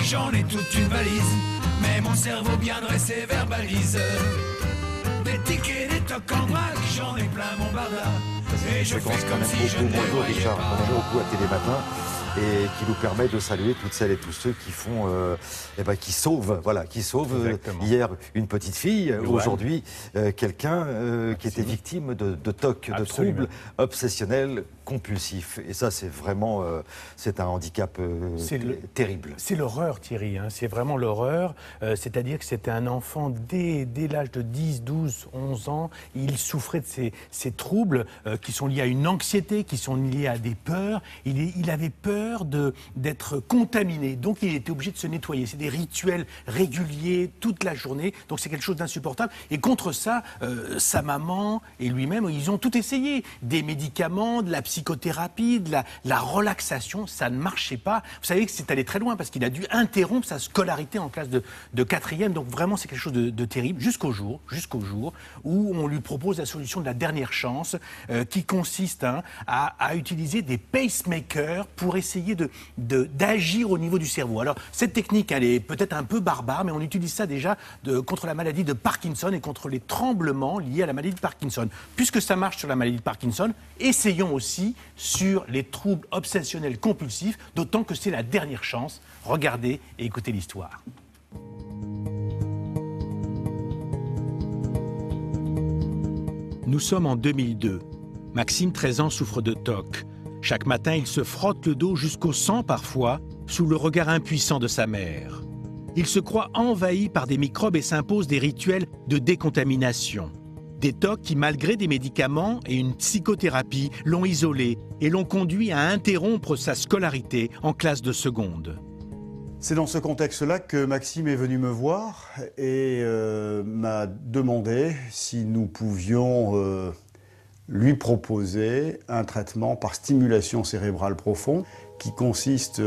j'en ai toute une valise, mais mon cerveau bien dressé verbalise. Des tickets, des tocs en vrac, j'en ai plein mon barda. Et je fais comme si je ne Bonjour voyais Richard, pas. bonjour beaucoup à Télématin, et qui nous permet de saluer toutes celles et tous ceux qui font, qui sauvent, hier une petite fille, aujourd'hui quelqu'un qui était victime de TOC, de troubles obsessionnels compulsifs. Et ça, c'est vraiment, c'est un handicap terrible. C'est l'horreur, Thierry, hein. C'est vraiment l'horreur. C'est-à-dire que c'était un enfant dès l'âge de 10, 12, 11 ans. Il souffrait de ces troubles qui sont liés à une anxiété, qui sont liés à des peurs. Il avait peur d'être contaminé. Donc, il était obligé de se nettoyer. C'est des rituels réguliers toute la journée. Donc, c'est quelque chose d'insupportable. Et contre ça, sa maman et lui-même, ils ont tout essayé. Des médicaments, de la psychothérapie, de la relaxation, ça ne marchait pas. Vous savez que c'est allé très loin parce qu'il a dû interrompre sa scolarité en classe de 4e. Donc vraiment, c'est quelque chose de terrible jusqu'au jour où on lui propose la solution de la dernière chance qui consiste à utiliser des pacemakers pour essayer d'agir au niveau du cerveau. Alors, cette technique, elle est peut-être un peu barbare, mais on utilise ça déjà contre la maladie de Parkinson et contre les tremblements liés à la maladie de Parkinson. Puisque ça marche sur la maladie de Parkinson, essayons aussi sur les troubles obsessionnels compulsifs, d'autant que c'est la dernière chance. Regardez et écoutez l'histoire. Nous sommes en 2002. Maxime, 13 ans, souffre de TOC. Chaque matin, il se frotte le dos jusqu'au sang parfois, sous le regard impuissant de sa mère. Il se croit envahi par des microbes et s'impose des rituels de décontamination. Des TOC qui, malgré des médicaments et une psychothérapie, l'ont isolé et l'ont conduit à interrompre sa scolarité en classe de seconde. C'est dans ce contexte-là que Maxime est venu me voir et m'a demandé si nous pouvions lui proposer un traitement par stimulation cérébrale profonde qui consiste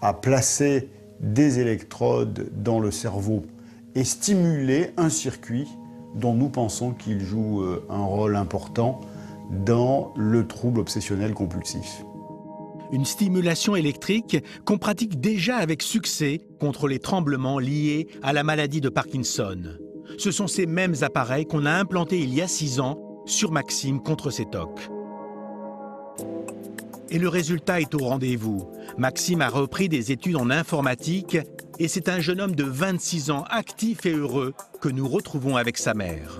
à placer des électrodes dans le cerveau et stimuler un circuit dont nous pensons qu'il joue un rôle important dans le trouble obsessionnel compulsif. Une stimulation électrique qu'on pratique déjà avec succès contre les tremblements liés à la maladie de Parkinson. Ce sont ces mêmes appareils qu'on a implantés il y a 6 ans sur Maxime contre ces TOC. Et le résultat est au rendez-vous. Maxime a repris des études en informatique et c'est un jeune homme de 26 ans actif et heureux que nous retrouvons avec sa mère.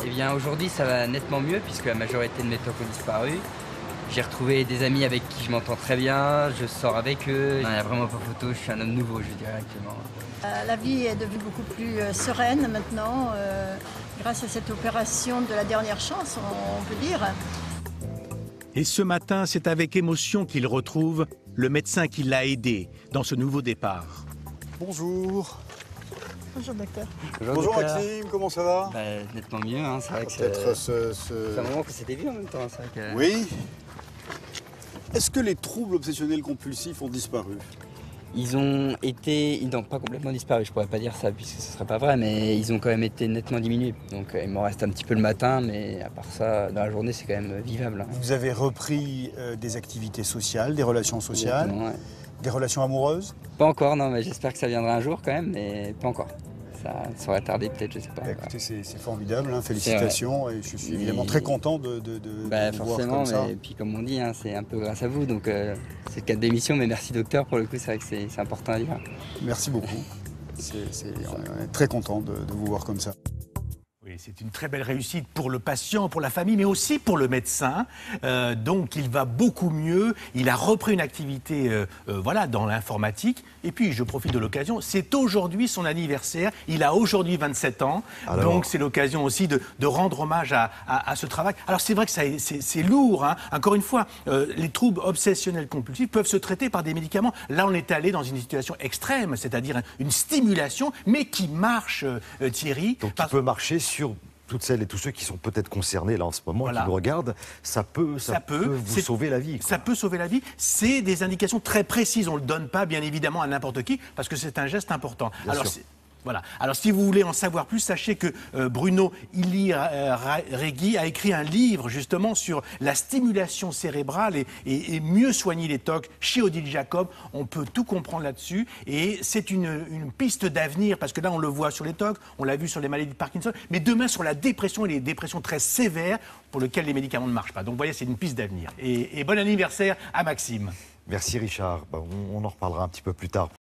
Eh bien aujourd'hui ça va nettement mieux puisque la majorité de mes TOC ont disparu. J'ai retrouvé des amis avec qui je m'entends très bien, je sors avec eux. Il n'y a vraiment pas photo, je suis un homme nouveau, je dirais actuellement. La vie est devenue beaucoup plus sereine maintenant, grâce à cette opération de la dernière chance, on peut dire. Et ce matin, c'est avec émotion qu'il retrouve le médecin qui l'a aidé dans ce nouveau départ. Bonjour. Bonjour docteur. Bonjour Maxime, comment ça va? Nettement mieux, hein. C'est vrai que Peut-être c'est un moment que c'était vu en même temps. Vrai que... Oui. Est-ce que les troubles obsessionnels compulsifs ont disparu? Ils n'ont pas complètement disparu, je pourrais pas dire ça puisque ce serait pas vrai, mais ils ont quand même été nettement diminués. Donc il m'en reste un petit peu le matin, mais à part ça, dans la journée, c'est quand même vivable. Hein. Vous avez repris des activités sociales, des relations sociales, ouais. Des relations amoureuses? Pas encore, non, mais j'espère que ça viendra un jour quand même, mais pas encore. Ça sera tardé peut-être, je sais pas. Écoutez, c'est formidable, hein, félicitations, et je suis évidemment très content de vous voir comme ça. Et puis comme on dit, hein, c'est un peu grâce à vous, donc c'est le cadre d'émission, mais merci docteur, pour le coup, c'est vrai que c'est important à dire. Merci beaucoup, on est très content de vous voir comme ça. Oui, c'est une très belle réussite pour le patient, pour la famille, mais aussi pour le médecin. Donc, il va beaucoup mieux. Il a repris une activité dans l'informatique. Et puis, je profite de l'occasion, c'est aujourd'hui son anniversaire. Il a aujourd'hui 27 ans. Alors... Donc, c'est l'occasion aussi de rendre hommage à ce travail. Alors, c'est vrai que c'est lourd. Hein. Encore une fois, les troubles obsessionnels compulsifs peuvent se traiter par des médicaments. Là, on est allé dans une situation extrême, c'est-à-dire une stimulation, mais qui marche, Thierry. Donc, qui peut marcher sur toutes celles et tous ceux qui sont peut-être concernés là en ce moment, qui nous regardent, ça peut vous sauver la vie. Ça peut sauver la vie. C'est des indications très précises. On ne le donne pas, bien évidemment, à n'importe qui, parce que c'est un geste important. Alors, Voilà. Alors, si vous voulez en savoir plus, sachez que Bruno Illy-Regui a écrit un livre justement sur la stimulation cérébrale et mieux soigner les TOC chez Odile Jacob. On peut tout comprendre là-dessus et c'est une piste d'avenir parce que là, on le voit sur les TOC, on l'a vu sur les maladies de Parkinson, mais demain sur la dépression et les dépressions très sévères pour lesquelles les médicaments ne marchent pas. Donc, vous voyez, c'est une piste d'avenir. Et bon anniversaire à Maxime. Merci Richard. On en reparlera un petit peu plus tard.